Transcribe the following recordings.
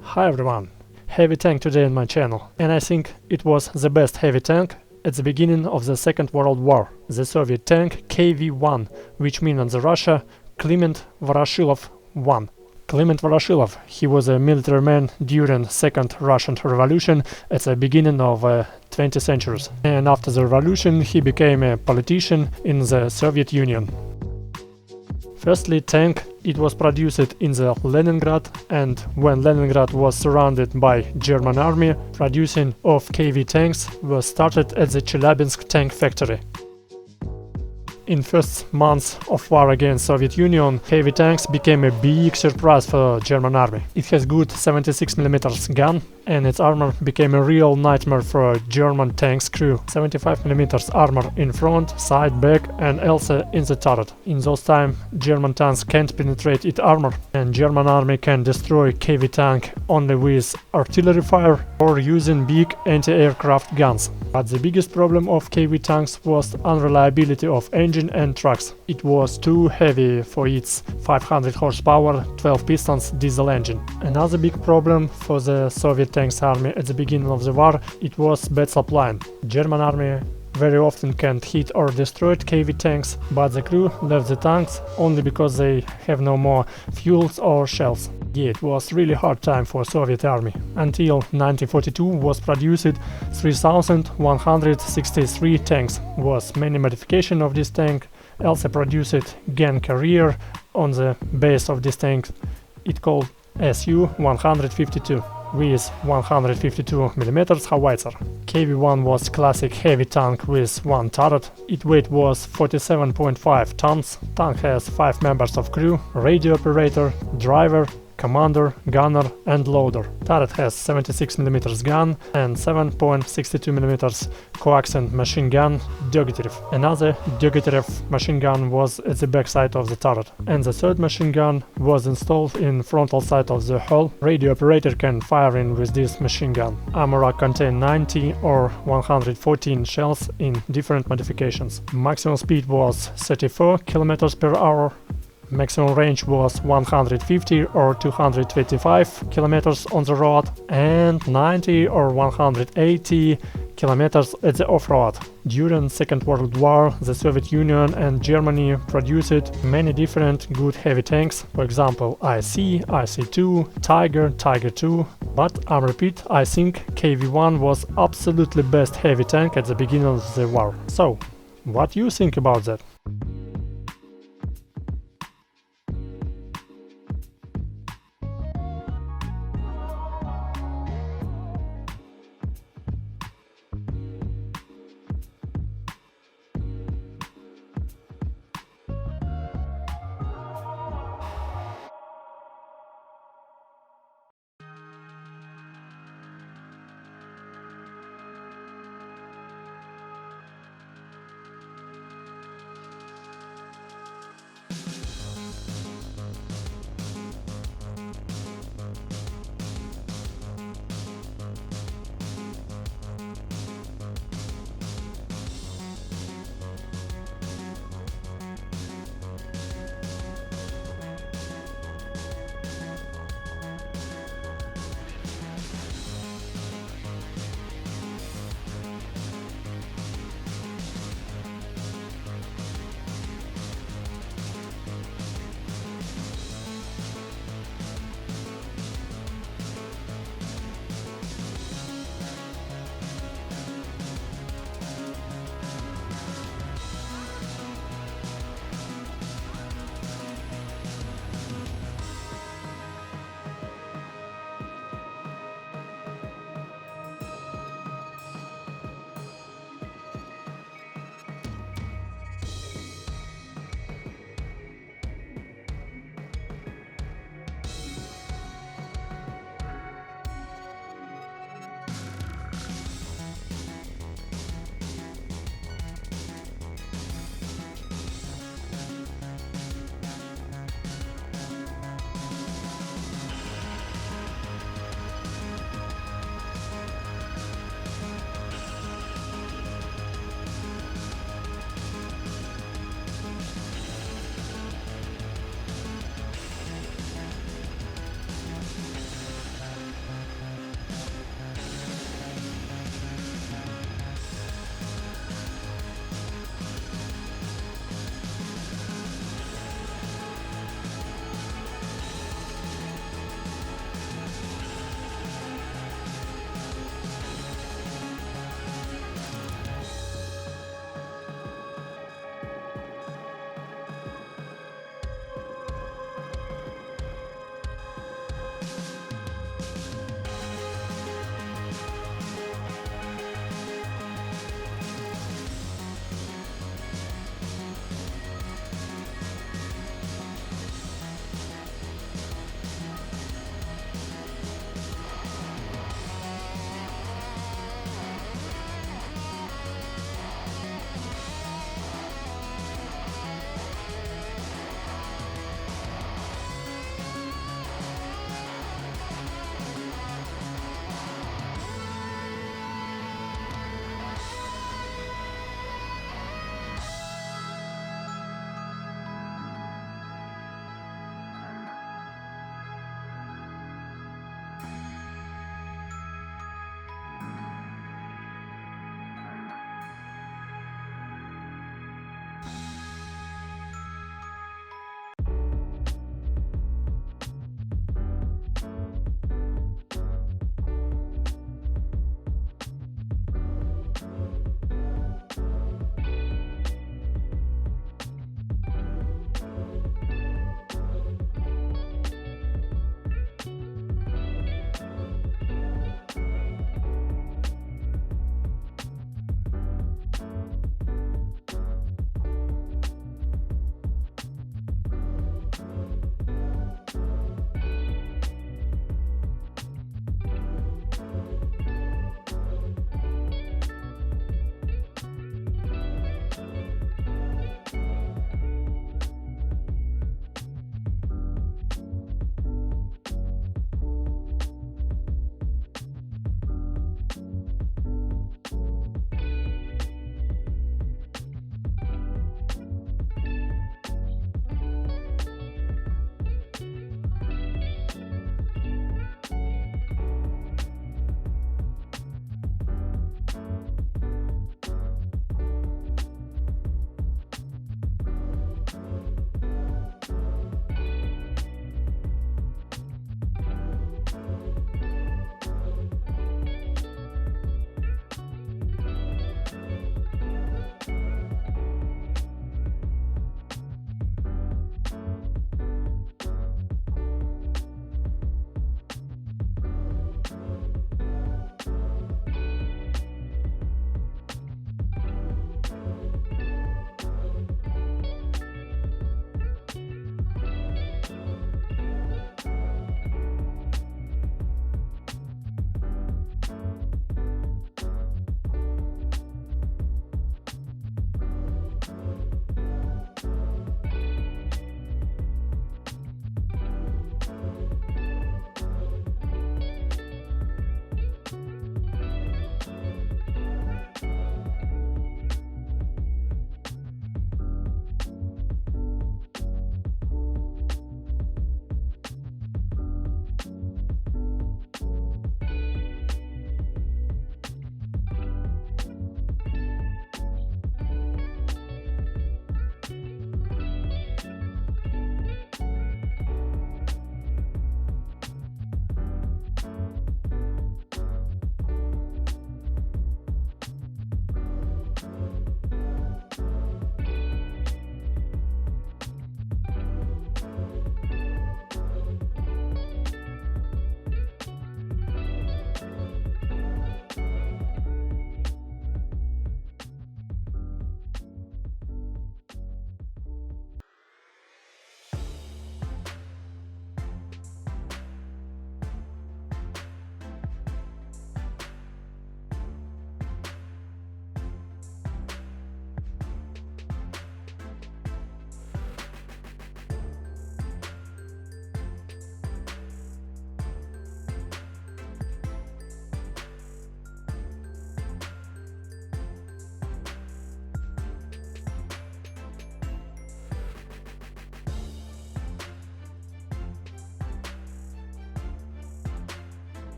Hi everyone, heavy tank today on my channel, and I think it was the best heavy tank at the beginning of the Second World War, the Soviet tank KV-1, which means on the Russia Kliment Voroshilov 1. Kliment Voroshilov, he was a military man during Second Russian Revolution at the beginning of 20th century, and after the revolution he became a politician in the Soviet Union. Firstly, tank, it was produced in the Leningrad, and when Leningrad was surrounded by German army, producing of KV tanks was started at the Chelyabinsk tank factory. In first months of war against Soviet Union, heavy tanks became a big surprise for German army. It has good 76mm gun, and its armor became a real nightmare for German tanks crew. 75mm armor in front, side, back, and also in the turret. In those time, German tanks can't penetrate its armor, and German army can destroy KV tank only with artillery fire or using big anti-aircraft guns. But the biggest problem of KV tanks was unreliability of engine and trucks. It was too heavy for its 500 horsepower, 12 pistons diesel engine. Another big problem for the Soviet tanks army at the beginning of the war, it was bad supply. German army very often can't hit or destroy KV tanks, but the crew left the tanks only because they have no more fuels or shells. Yeah, it was really hard time for Soviet army. Until 1942 was produced 3163 tanks. Was many modification of this tank. Also produced gun carrier on the base of this tank. It called Su-152 with 152mm howitzer. KV-1 was classic heavy tank with one turret. Its weight was 47.5 tons. Tank has 5 members of crew, radio operator, driver, commander, gunner and loader. Turret has 76mm gun and 7.62mm coaxial machine gun WW2. Another WW2 machine gun was at the back side of the turret, and the third machine gun was installed in frontal side of the hull. Radio operator can fire in with this machine gun. Armor contain 90 or 114 shells in different modifications. Maximum speed was 34 km per hour. Maximum range was 150 or 225 kilometers on the road and 90 or 180 kilometers at the off-road. During Second World War, the Soviet Union and Germany produced many different good heavy tanks, for example IC, IC-2, Tiger, Tiger-2, but I repeat, I think KV-1 was absolutely best heavy tank at the beginning of the war. So, what do you think about that?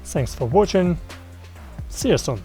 Thanks for watching, see you soon!